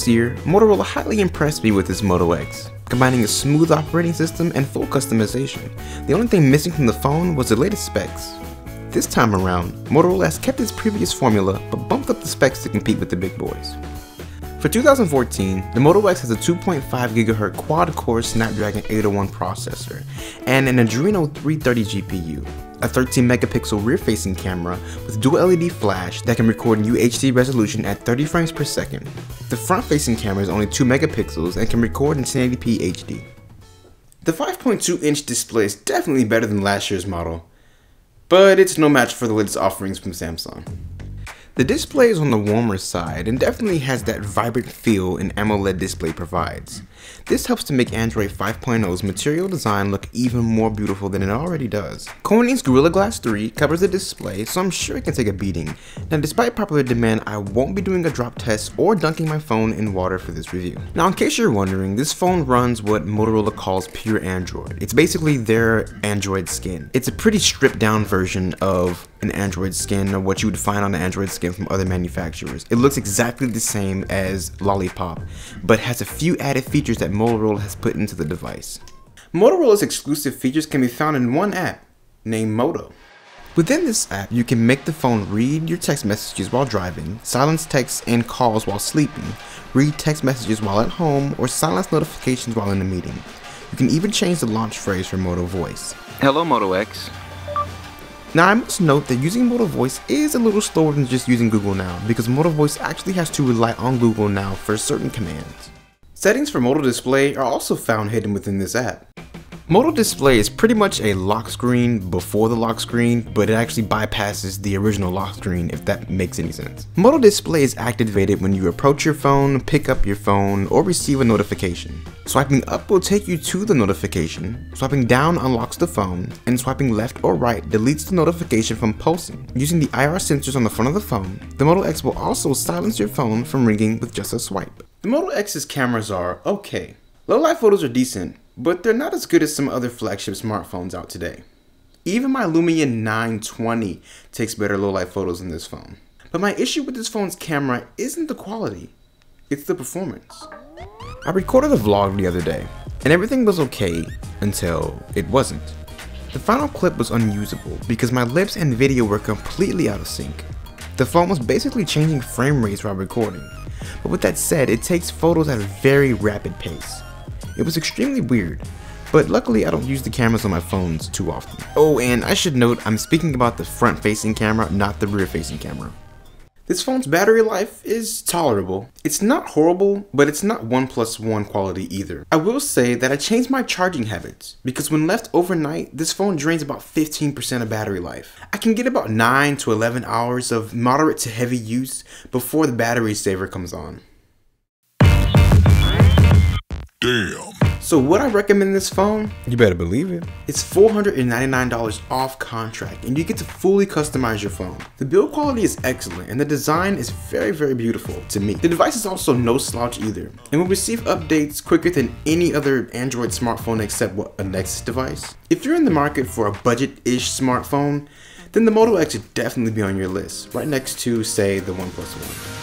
Last year, Motorola highly impressed me with its Moto X, combining a smooth operating system and full customization. The only thing missing from the phone was the latest specs. This time around, Motorola has kept its previous formula but bumped up the specs to compete with the big boys. For 2014, the Moto X has a 2.5 GHz quad-core Snapdragon 801 processor and an Adreno 330 GPU, a 13 megapixel rear-facing camera with dual LED flash that can record in UHD resolution at 30 frames per second. The front-facing camera is only 2 megapixels and can record in 1080p HD. The 5.2-inch display is definitely better than last year's model, but it's no match for the latest offerings from Samsung. The display is on the warmer side and definitely has that vibrant feel an AMOLED display provides. This helps to make Android 5.0's material design look even more beautiful than it already does. Corning's Gorilla Glass 3 covers the display, so I'm sure it can take a beating. Now, despite popular demand, I won't be doing a drop test or dunking my phone in water for this review. Now, in case you're wondering, this phone runs what Motorola calls pure Android. It's basically their Android skin. It's a pretty stripped down version of an Android skin, or what you would find on an Android skin from other manufacturers. It looks exactly the same as Lollipop, but has a few added features that Motorola has put into the device. Motorola's exclusive features can be found in one app, named Moto. Within this app, you can make the phone read your text messages while driving, silence texts and calls while sleeping, read text messages while at home, or silence notifications while in a meeting. You can even change the launch phrase for Moto Voice. Hello, Moto X. Now, I must note that using Moto Voice is a little slower than just using Google Now, because Moto Voice actually has to rely on Google Now for certain commands. Settings for Moto Display are also found hidden within this app. Moto Display is pretty much a lock screen before the lock screen, but it actually bypasses the original lock screen, if that makes any sense. Moto Display is activated when you approach your phone, pick up your phone, or receive a notification. Swiping up will take you to the notification, swiping down unlocks the phone, and swiping left or right deletes the notification from pulsing. Using the IR sensors on the front of the phone, the Moto X will also silence your phone from ringing with just a swipe. The Moto X's cameras are okay. Low-light photos are decent, but they're not as good as some other flagship smartphones out today. Even my Lumia 920 takes better low-light photos than this phone. But my issue with this phone's camera isn't the quality, it's the performance. I recorded a vlog the other day, and everything was okay until it wasn't. The final clip was unusable because my lips and video were completely out of sync. The phone was basically changing frame rates while recording, but with that said, it takes photos at a very rapid pace. It was extremely weird, but luckily I don't use the cameras on my phones too often. Oh, and I should note I'm speaking about the front-facing camera, not the rear-facing camera. This phone's battery life is tolerable. It's not horrible, but it's not OnePlus One quality either. I will say that I changed my charging habits, because when left overnight, this phone drains about 15% of battery life. I can get about 9 to 11 hours of moderate to heavy use before the battery saver comes on. Damn. So would I recommend this phone? You better believe it. It's $499 off contract, and you get to fully customize your phone. The build quality is excellent, and the design is very beautiful to me. The device is also no slouch either, and will receive updates quicker than any other Android smartphone except a Nexus device. If you're in the market for a budget-ish smartphone, then the Moto X should definitely be on your list, right next to, say, the OnePlus One.